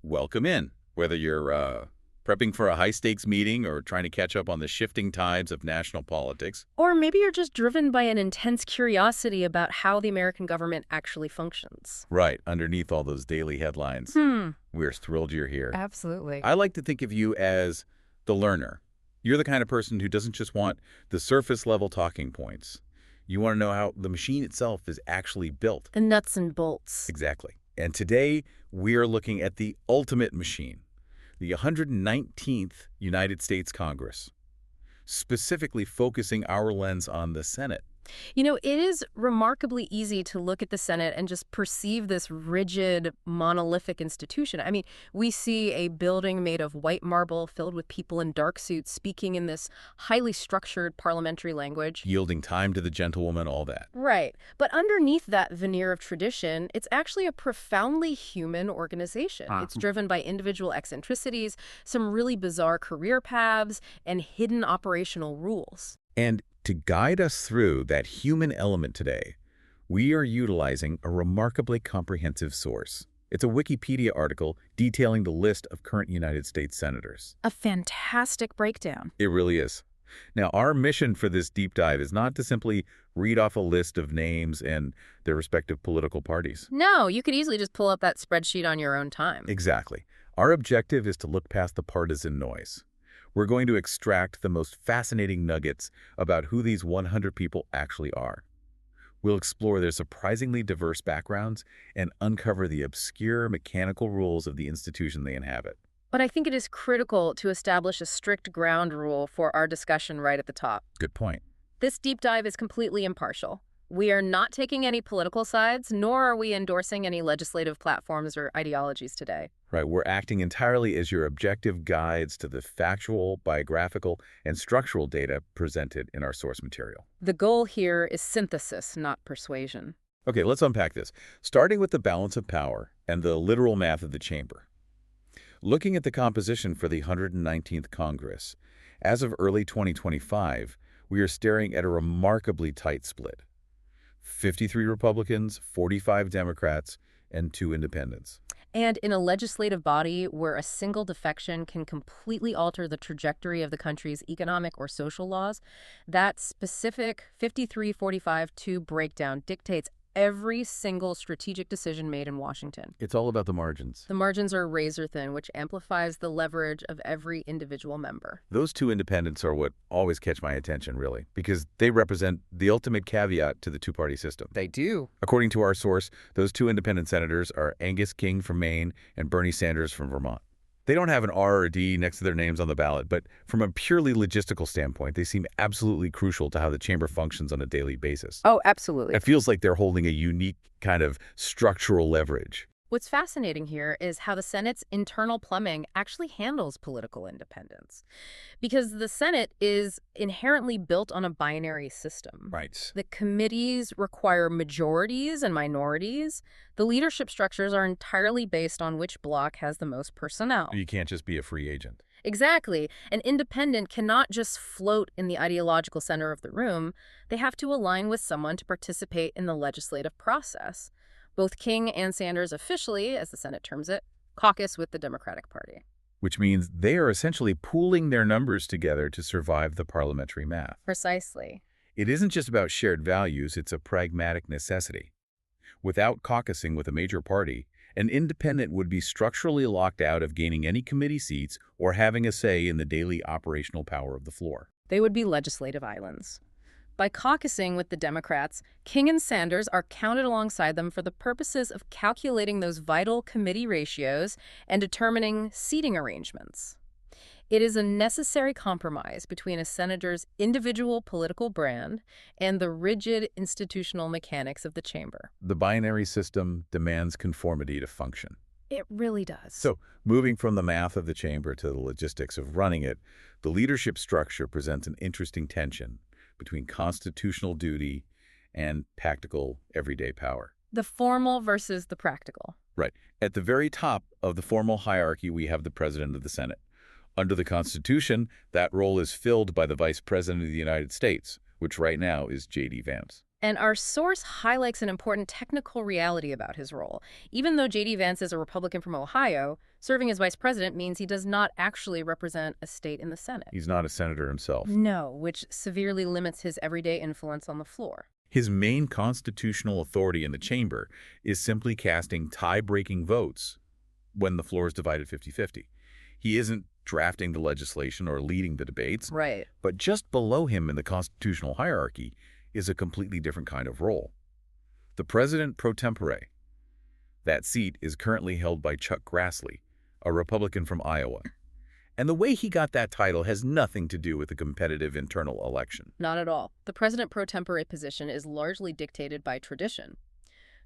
welcome in. Whether you're prepping for a high-stakes meeting or trying to catch up on the shifting tides of national politics. Or maybe you're just driven by an intense curiosity about how the American government actually functions. Right, underneath all those daily headlines. We're thrilled you're here. Absolutely. I like to think of you as the learner. You're the kind of person who doesn't just want the surface-level talking points. You want to know how the machine itself is actually built. The nuts and bolts. Exactly. And today, we're looking at the ultimate machine, the 119th United States Congress, specifically focusing our lens on the Senate. You know, it is remarkably easy to look at the Senate and just perceive this rigid, monolithic institution. I mean, we see a building made of white marble filled with people in dark suits speaking in this highly structured parliamentary language. Yielding time to the gentlewoman, all that. Right. But underneath that veneer of tradition, it's actually a profoundly human organization. It's driven by individual eccentricities, some really bizarre career paths, and hidden operational rules. And to guide us through that human element today, we are utilizing a remarkably comprehensive source. It's a Wikipedia article detailing the list of current United States senators. A fantastic breakdown. It really is. Now, our mission for this deep dive is not to simply read off a list of names and their respective political parties. No, you could easily just pull up that spreadsheet on your own time. Exactly. Our objective is to look past the partisan noise. We're going to extract the most fascinating nuggets about who these 100 people actually are. We'll explore their surprisingly diverse backgrounds and uncover the obscure mechanical rules of the institution they inhabit. But I think it is critical to establish a strict ground rule for our discussion right at the top. Good point. This deep dive is completely impartial. We are not taking any political sides, nor are we endorsing any legislative platforms or ideologies today. Right, we're acting entirely as your objective guides to the factual, biographical, and structural data presented in our source material. The goal here is synthesis, not persuasion. Okay, let's unpack this, starting with the balance of power and the literal math of the chamber. Looking at the composition for the 119th Congress, as of early 2025, we are staring at a remarkably tight split. 53 Republicans, 45 Democrats, and 2 independents. And in a legislative body where a single defection can completely alter the trajectory of the country's economic or social laws, that specific 53-45-2 breakdown dictates every single strategic decision made in Washington. It's all about the margins. The margins are razor thin, which amplifies the leverage of every individual member. Those 2 independents are what always catch my attention, really, because they represent the ultimate caveat to the two-party system. They do. According to our source, those 2 independent senators are Angus King from Maine and Bernie Sanders from Vermont. They don't have an R or a D next to their names on the ballot, but from a purely logistical standpoint, they seem absolutely crucial to how the chamber functions on a daily basis. Oh, absolutely. It feels like they're holding a unique kind of structural leverage. What's fascinating here is how the Senate's internal plumbing actually handles political independence. Because the Senate is inherently built on a binary system. Right. The committees require majorities and minorities. The leadership structures are entirely based on which bloc has the most personnel. You can't just be a free agent. Exactly. An independent cannot just float in the ideological center of the room. They have to align with someone to participate in the legislative process. Both King and Sanders officially, as the Senate terms it, caucus with the Democratic Party. Which means they are essentially pooling their numbers together to survive the parliamentary math. Precisely. It isn't just about shared values, it's a pragmatic necessity. Without caucusing with a major party, an independent would be structurally locked out of gaining any committee seats or having a say in the daily operational power of the floor. They would be legislative islands. By caucusing with the Democrats, King and Sanders are counted alongside them for the purposes of calculating those vital committee ratios and determining seating arrangements. It is a necessary compromise between a senator's individual political brand and the rigid institutional mechanics of the chamber. The binary system demands conformity to function. It really does. So, moving from the math of the chamber to the logistics of running it, the leadership structure presents an interesting tension between constitutional duty and practical, everyday power. The formal versus the practical. Right. At the very top of the formal hierarchy, we have the President of the Senate. Under the Constitution, that role is filled by the Vice President of the United States, which right now is J.D. Vance. And our source highlights an important technical reality about his role. Even though J.D. Vance is a Republican from Ohio, Serving as vice president means he does not actually represent a state in the Senate. He's not a senator himself. No, which severely limits his everyday influence on the floor. His main constitutional authority in the chamber is simply casting tie-breaking votes when the floor is divided 50-50. He isn't drafting the legislation or leading the debates, Right. but just below him in the constitutional hierarchy is a completely different kind of role. The president pro tempore. That seat is currently held by Chuck Grassley, a Republican from Iowa. And the way he got that title has nothing to do with the competitive internal election. Not at all. The president pro tempore position is largely dictated by tradition.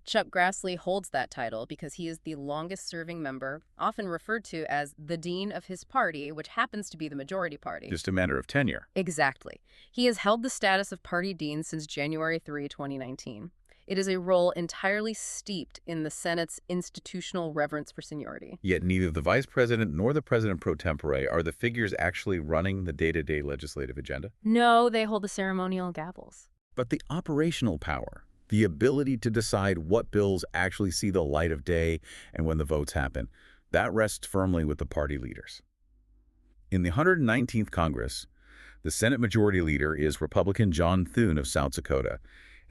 Chuck Grassley holds that title because he is the longest-serving member, often referred to as the dean of his party, which happens to be the majority party. Just a matter of tenure. Exactly. He has held the status of party dean since January 3, 2019. It is a role entirely steeped in the Senate's institutional reverence for seniority. Yet neither the vice president nor the president pro tempore are the figures actually running the day-to-day legislative agenda. No, they hold the ceremonial gavels. But the operational power, the ability to decide what bills actually see the light of day and when the votes happen, that rests firmly with the party leaders. In the 119th Congress, the Senate Majority Leader is Republican John Thune of South Dakota,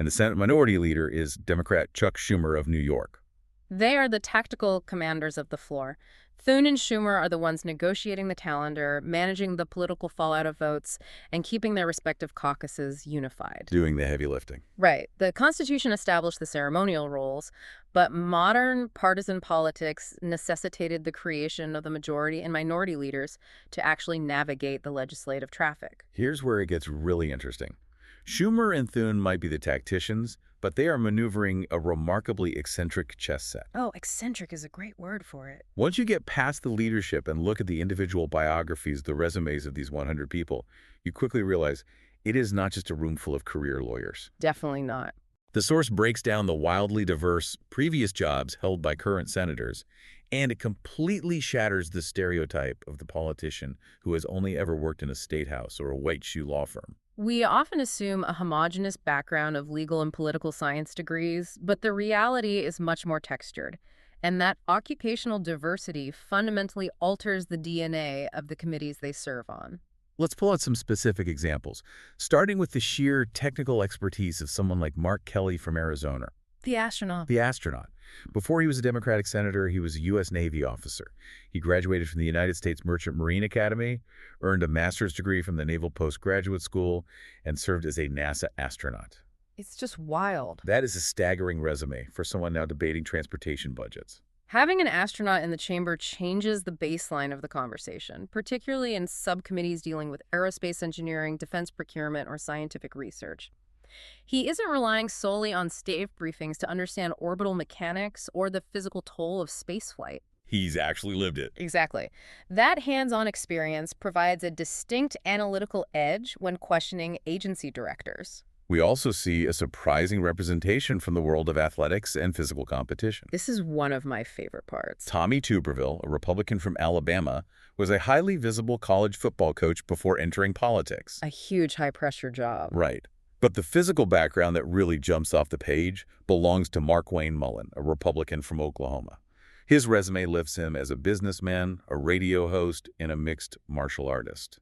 and the Senate Minority Leader is Democrat Chuck Schumer of New York. They are the tactical commanders of the floor. Thune and Schumer are the ones negotiating the calendar, managing the political fallout of votes, and keeping their respective caucuses unified. Doing the heavy lifting. Right. The Constitution established the ceremonial roles, but modern partisan politics necessitated the creation of the majority and minority leaders to actually navigate the legislative traffic. Here's where it gets really interesting. Schumer and Thune might be the tacticians, but they are maneuvering a remarkably eccentric chess set. Oh, eccentric is a great word for it. Once you get past the leadership and look at the individual biographies, the resumes of these 100 people, you quickly realize it is not just a room full of career lawyers. Definitely not. The source breaks down the wildly diverse previous jobs held by current senators, and it completely shatters the stereotype of the politician who has only ever worked in a state house or a white shoe law firm. We often assume a homogeneous background of legal and political science degrees, but the reality is much more textured. And that occupational diversity fundamentally alters the DNA of the committees they serve on. Let's pull out some specific examples, starting with the sheer technical expertise of someone like Mark Kelly from Arizona. The astronaut. The astronaut. Before he was a Democratic senator, he was a U.S. Navy officer. He graduated from the United States Merchant Marine Academy, earned a master's degree from the Naval Postgraduate School, and served as a NASA astronaut. It's just wild. That is a staggering resume for someone now debating transportation budgets. Having an astronaut in the chamber changes the baseline of the conversation, particularly in subcommittees dealing with aerospace engineering, defense procurement, or scientific research. He isn't relying solely on staff briefings to understand orbital mechanics or the physical toll of spaceflight. He's actually lived it. Exactly. That hands-on experience provides a distinct analytical edge when questioning agency directors. We also see a surprising representation from the world of athletics and physical competition. This is one of my favorite parts. Tommy Tuberville, a Republican from Alabama, was a highly visible college football coach before entering politics. A huge high-pressure job. Right. But the physical background that really jumps off the page belongs to Mark Wayne Mullen, a Republican from Oklahoma. His resume lifts him as a businessman, a radio host, and a mixed martial artist.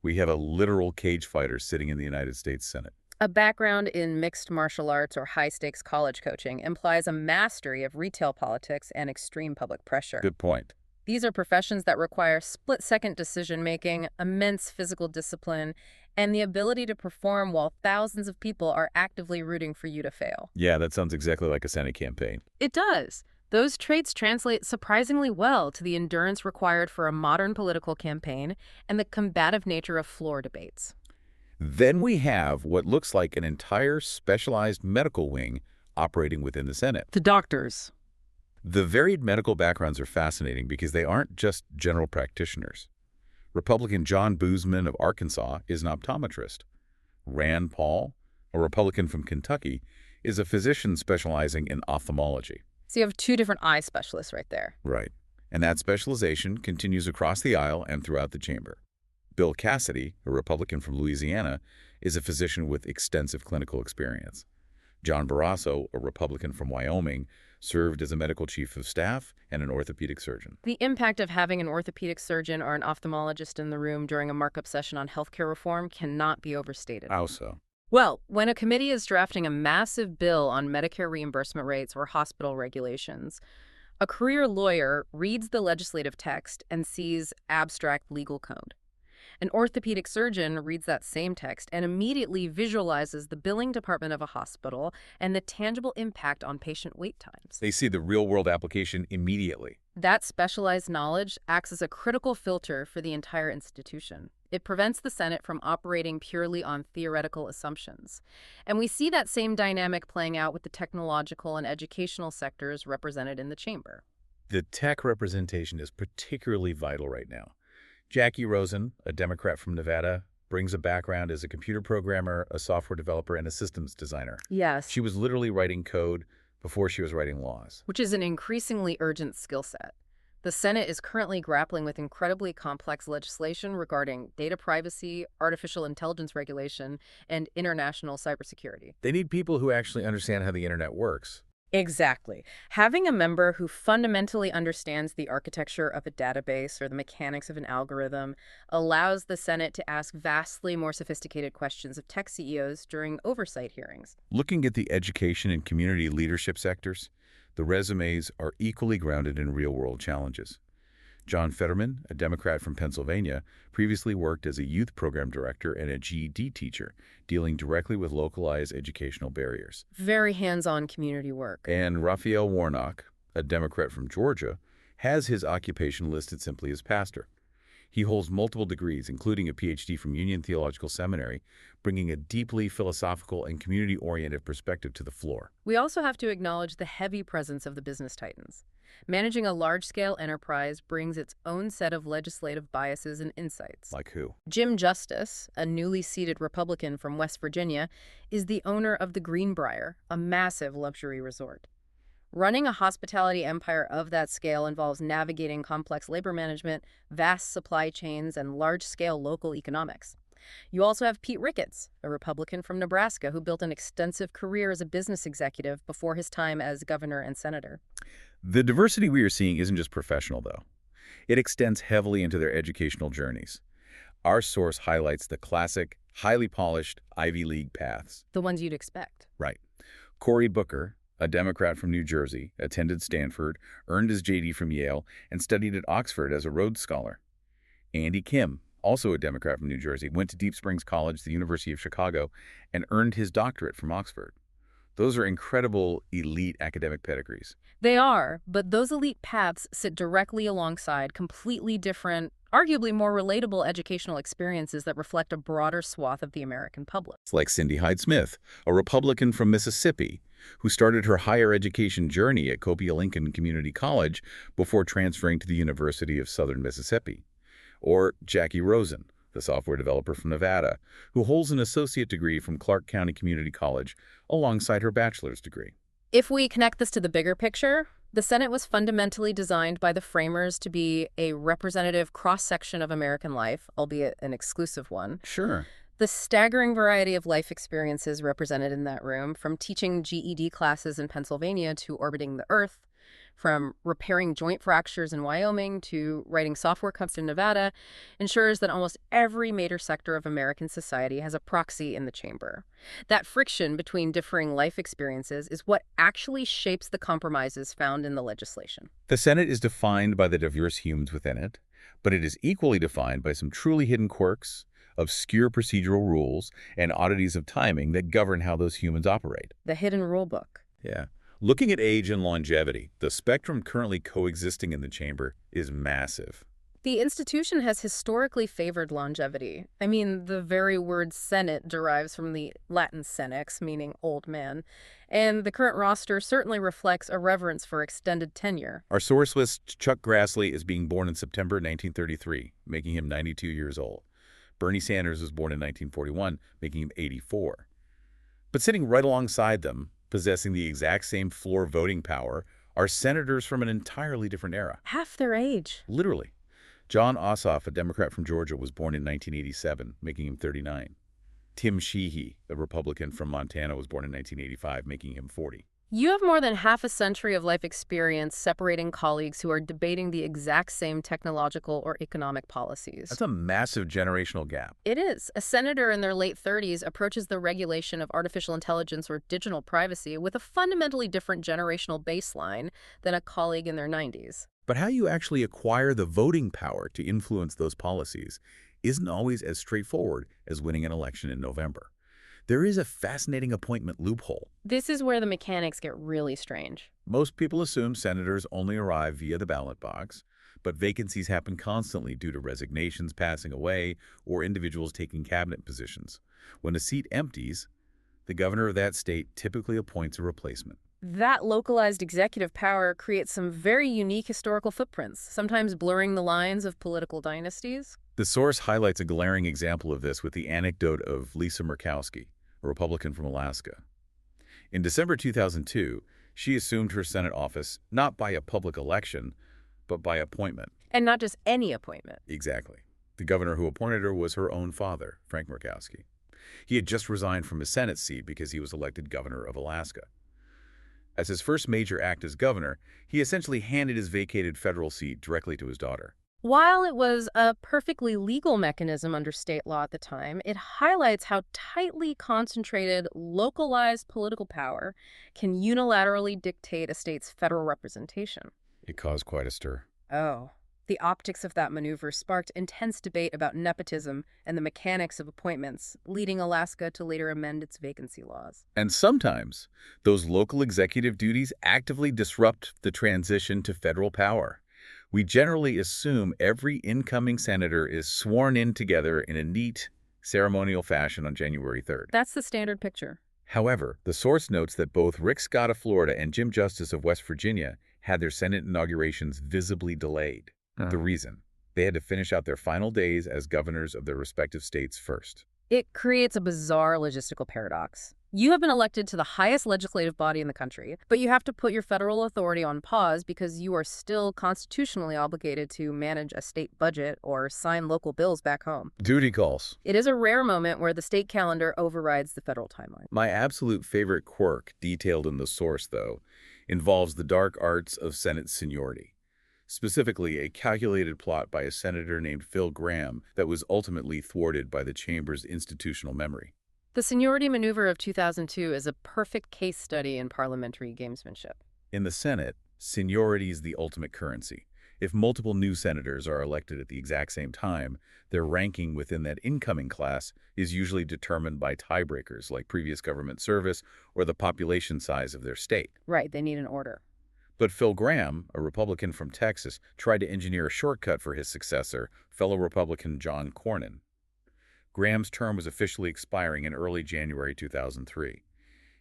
We have a literal cage fighter sitting in the United States Senate. A background in mixed martial arts or high-stakes college coaching implies a mastery of retail politics and extreme public pressure. Good point. These are professions that require split-second decision-making, immense physical discipline, and the ability to perform while thousands of people are actively rooting for you to fail. Yeah, that sounds exactly like a Senate campaign. It does. Those traits translate surprisingly well to the endurance required for a modern political campaign and the combative nature of floor debates. Then we have what looks like an entire specialized medical wing operating within the Senate. The doctors. The varied medical backgrounds are fascinating because they aren't just general practitioners. Republican John Boozman of Arkansas is an optometrist. Rand Paul, a Republican from Kentucky, is a physician specializing in ophthalmology. So you have two different eye specialists right there. Right. And that specialization continues across the aisle and throughout the chamber. Bill Cassidy, a Republican from Louisiana, is a physician with extensive clinical experience. John Barrasso, a Republican from Wyoming, served as a medical chief of staff and an orthopedic surgeon. The impact of having an orthopedic surgeon or an ophthalmologist in the room during a markup session on healthcare reform cannot be overstated. How so? Well, when a committee is drafting a massive bill on Medicare reimbursement rates or hospital regulations, a career lawyer reads the legislative text and sees abstract legal code. An orthopedic surgeon reads that same text and immediately visualizes the billing department of a hospital and the tangible impact on patient wait times. They see the real-world application immediately. That specialized knowledge acts as a critical filter for the entire institution. It prevents the Senate from operating purely on theoretical assumptions. And we see that same dynamic playing out with the technological and educational sectors represented in the chamber. The tech representation is particularly vital right now. Jackie Rosen, a Democrat from Nevada, brings a background as a computer programmer, a software developer, and a systems designer. Yes. She was literally writing code before she was writing laws. Which is an increasingly urgent skill set. The Senate is currently grappling with incredibly complex legislation regarding data privacy, artificial intelligence regulation, and international cybersecurity. They need people who actually understand how the internet works. Exactly. Having a member who fundamentally understands the architecture of a database or the mechanics of an algorithm allows the Senate to ask vastly more sophisticated questions of tech CEOs during oversight hearings. Looking at the education and community leadership sectors, the resumes are equally grounded in real-world challenges. John Fetterman, a Democrat from Pennsylvania, previously worked as a youth program director and a GED teacher, dealing directly with localized educational barriers. Very hands-on community work. And Raphael Warnock, a Democrat from Georgia, has his occupation listed simply as pastor. He holds multiple degrees, including a PhD from Union Theological Seminary, bringing a deeply philosophical and community-oriented perspective to the floor. We also have to acknowledge the heavy presence of the business titans. Managing a large-scale enterprise brings its own set of legislative biases and insights. Like who? Jim Justice, a newly seated Republican from West Virginia, is the owner of the Greenbrier, a massive luxury resort. Running a hospitality empire of that scale involves navigating complex labor management, vast supply chains, and large-scale local economics. You also have Pete Ricketts, a Republican from Nebraska who built an extensive career as a business executive before his time as governor and senator. The diversity we are seeing isn't just professional, though. It extends heavily into their educational journeys. Our source highlights the classic, highly polished Ivy League paths. The ones you'd expect. Right. Cory Booker, a Democrat from New Jersey, attended Stanford, earned his JD from Yale, and studied at Oxford as a Rhodes Scholar. Andy Kim, also a Democrat from New Jersey, went to Deep Springs College, the University of Chicago, and earned his doctorate from Oxford. Those are incredible, elite academic pedigrees. They are, but those elite paths sit directly alongside completely different, arguably more relatable educational experiences that reflect a broader swath of the American public. It's like Cindy Hyde-Smith, a Republican from Mississippi, who started her higher education journey at Copiah-Lincoln Community College before transferring to the University of Southern Mississippi. Or Jackie Rosen, the software developer from Nevada, who holds an associate degree from Clark County Community College alongside her bachelor's degree. If we connect this to the bigger picture, the Senate was fundamentally designed by the framers to be a representative cross-section of American life, albeit an exclusive one. Sure. The staggering variety of life experiences represented in that room, from teaching GED classes in Pennsylvania to orbiting the Earth, from repairing joint fractures in Wyoming to writing software codes in Nevada, ensures that almost every major sector of American society has a proxy in the chamber. That friction between differing life experiences is what actually shapes the compromises found in the legislation. The Senate is defined by the diverse humans within it, but it is equally defined by some truly hidden quirks, obscure procedural rules, and oddities of timing that govern how those humans operate. The hidden rule book. Yeah. Looking at age and longevity, the spectrum currently coexisting in the chamber is massive. The institution has historically favored longevity. I mean, the very word Senate derives from the Latin senex, meaning old man, and the current roster certainly reflects a reverence for extended tenure. Our source lists Chuck Grassley as being born in September 1933, making him 92 years old. Bernie Sanders was born in 1941, making him 84. But sitting right alongside them, possessing the exact same floor voting power, are senators from an entirely different era. Half their age. Literally. John Ossoff, a Democrat from Georgia, was born in 1987, making him 39. Tim Sheehy, a Republican from Montana, was born in 1985, making him 40. You have more than half a century of life experience separating colleagues who are debating the exact same technological or economic policies. That's a massive generational gap. It is. A senator in their late 30s approaches the regulation of artificial intelligence or digital privacy with a fundamentally different generational baseline than a colleague in their 90s. But how you actually acquire the voting power to influence those policies isn't always as straightforward as winning an election in November. There is a fascinating appointment loophole. This is where the mechanics get really strange. Most people assume senators only arrive via the ballot box, but vacancies happen constantly due to resignations passing away or individuals taking cabinet positions. When a seat empties, the governor of that state typically appoints a replacement. That localized executive power creates some very unique historical footprints, sometimes blurring the lines of political dynasties. The source highlights a glaring example of this with the anecdote of Lisa Murkowski, a Republican from Alaska. In December 2002, she assumed her Senate office not by a public election, but by appointment. And not just any appointment. Exactly. The governor who appointed her was her own father, Frank Murkowski. He had just resigned from his Senate seat because he was elected governor of Alaska. As his first major act as governor, he essentially handed his vacated federal seat directly to his daughter. While it was a perfectly legal mechanism under state law at the time, it highlights how tightly concentrated, localized political power can unilaterally dictate a state's federal representation. It caused quite a stir. Oh. The optics of that maneuver sparked intense debate about nepotism and the mechanics of appointments, leading Alaska to later amend its vacancy laws. And sometimes, those local executive duties actively disrupt the transition to federal power. We generally assume every incoming senator is sworn in together in a neat, ceremonial fashion on January 3rd. That's the standard picture. However, the source notes that both Rick Scott of Florida and Jim Justice of West Virginia had their Senate inaugurations visibly delayed. The reason? They had to finish out their final days as governors of their respective states first. It creates a bizarre logistical paradox. You have been elected to the highest legislative body in the country, but you have to put your federal authority on pause because you are still constitutionally obligated to manage a state budget or sign local bills back home. Duty calls. It is a rare moment where the state calendar overrides the federal timeline. My absolute favorite quirk, detailed in the source, though, involves the dark arts of Senate seniority. Specifically, a calculated plot by a senator named Phil Gramm that was ultimately thwarted by the chamber's institutional memory. The seniority maneuver of 2002 is a perfect case study in parliamentary gamesmanship. In the Senate, seniority is the ultimate currency. If multiple new senators are elected at the exact same time, their ranking within that incoming class is usually determined by tiebreakers like previous government service or the population size of their state. Right, they need an order. But Phil Gramm, a Republican from Texas, tried to engineer a shortcut for his successor, fellow Republican John Cornyn. Graham's term was officially expiring in early January 2003.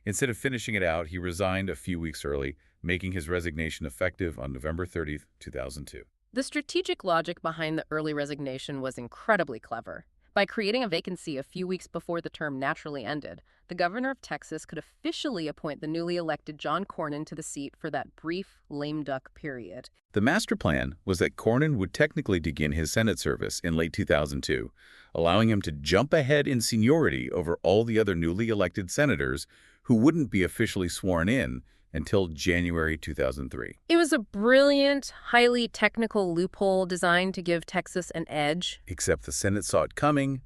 Instead of finishing it out, he resigned a few weeks early, making his resignation effective on November 30, 2002. The strategic logic behind the early resignation was incredibly clever. By creating a vacancy a few weeks before the term naturally ended, the governor of Texas could officially appoint the newly elected John Cornyn to the seat for that brief lame duck period. The master plan was that Cornyn would technically begin his Senate service in late 2002, allowing him to jump ahead in seniority over all the other newly elected senators who wouldn't be officially sworn in until January 2003. It was a brilliant, highly technical loophole designed to give Texas an edge. Except the Senate saw it coming,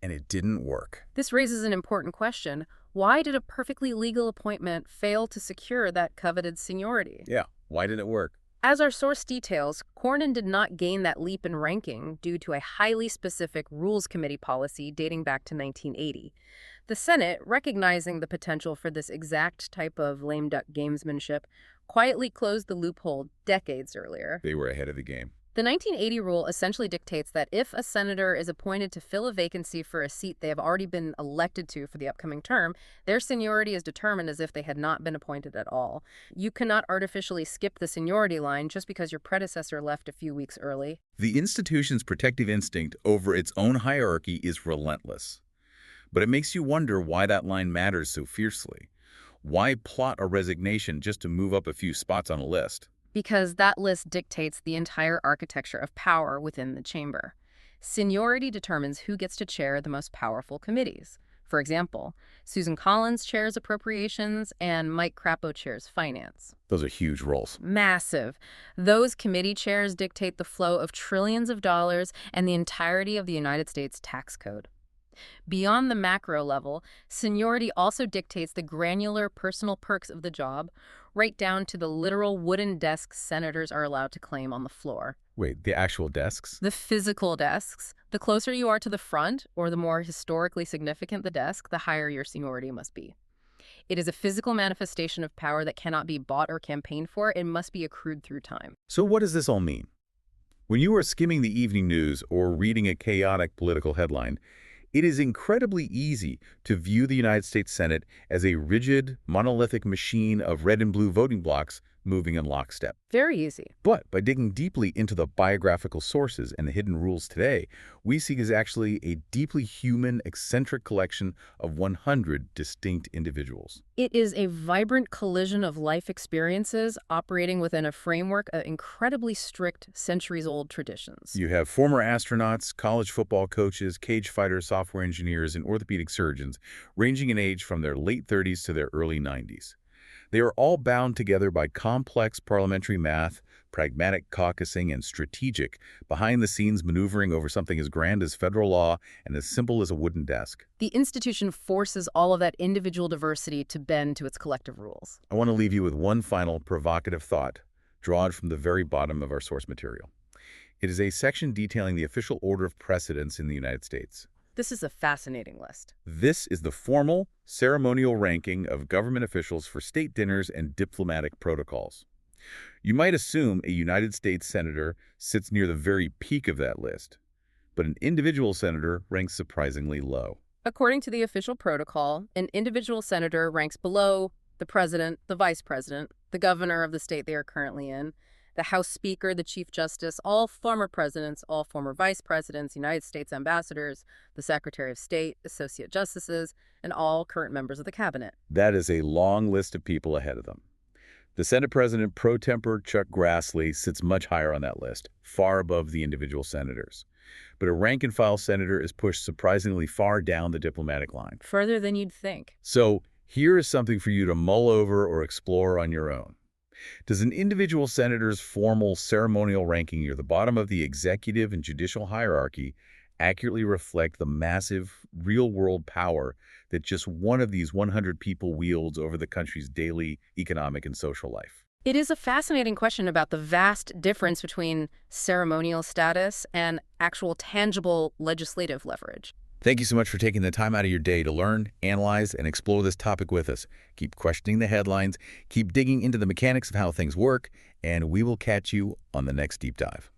and it didn't work. This raises an important question. Why did a perfectly legal appointment fail to secure that coveted seniority? Yeah, why didn't it work? As our source details, Cornyn did not gain that leap in ranking due to a highly specific Rules Committee policy dating back to 1980. The Senate, recognizing the potential for this exact type of lame duck gamesmanship, quietly closed the loophole decades earlier. They were ahead of the game. The 1980 rule essentially dictates that if a senator is appointed to fill a vacancy for a seat they have already been elected to for the upcoming term, their seniority is determined as if they had not been appointed at all. You cannot artificially skip the seniority line just because your predecessor left a few weeks early. The institution's protective instinct over its own hierarchy is relentless. But it makes you wonder why that line matters so fiercely. Why plot a resignation just to move up a few spots on a list? Because that list dictates the entire architecture of power within the chamber. Seniority determines who gets to chair the most powerful committees. For example, Susan Collins chairs Appropriations and Mike Crapo chairs Finance. Those are huge roles. Massive. Those committee chairs dictate the flow of trillions of dollars and the entirety of the United States tax code. Beyond the macro level, seniority also dictates the granular personal perks of the job, right down to the literal wooden desks senators are allowed to claim on the floor. Wait, the actual desks? The physical desks. The closer you are to the front, or the more historically significant the desk, the higher your seniority must be. It is a physical manifestation of power that cannot be bought or campaigned for. It must be accrued through time. So what does this all mean? When you are skimming the evening news or reading a chaotic political headline, it is incredibly easy to view the United States Senate as a rigid, monolithic machine of red and blue voting blocks moving in lockstep. Very easy. But by digging deeply into the biographical sources and the hidden rules today, we see it is actually a deeply human, eccentric collection of 100 distinct individuals. It is a vibrant collision of life experiences operating within a framework of incredibly strict, centuries-old traditions. You have former astronauts, college football coaches, cage fighters, software engineers, and orthopedic surgeons, ranging in age from their late 30s to their early 90s. They are all bound together by complex parliamentary math, pragmatic caucusing, and strategic, behind-the-scenes maneuvering over something as grand as federal law and as simple as a wooden desk. The institution forces all of that individual diversity to bend to its collective rules. I want to leave you with one final provocative thought, drawn from the very bottom of our source material. It is a section detailing the official order of precedence in the United States. This is a fascinating list. This is the formal, ceremonial ranking of government officials for state dinners and diplomatic protocols. You might assume a United States senator sits near the very peak of that list, but an individual senator ranks surprisingly low. According to the official protocol, an individual senator ranks below the president, the vice president, the governor of the state they are currently in, the House Speaker, the Chief Justice, all former presidents, all former vice presidents, United States ambassadors, the Secretary of State, Associate Justices, and all current members of the cabinet. That is a long list of people ahead of them. The Senate President pro tempore Chuck Grassley sits much higher on that list, far above the individual senators. But a rank-and-file senator is pushed surprisingly far down the diplomatic line. Further than you'd think. So here is something for you to mull over or explore on your own. Does an individual senator's formal ceremonial ranking near the bottom of the executive and judicial hierarchy accurately reflect the massive, real-world power that just one of these 100 people wields over the country's daily economic and social life? It is a fascinating question about the vast difference between ceremonial status and actual tangible legislative leverage. Thank you so much for taking the time out of your day to learn, analyze, and explore this topic with us. Keep questioning the headlines, keep digging into the mechanics of how things work, and we will catch you on the next deep dive.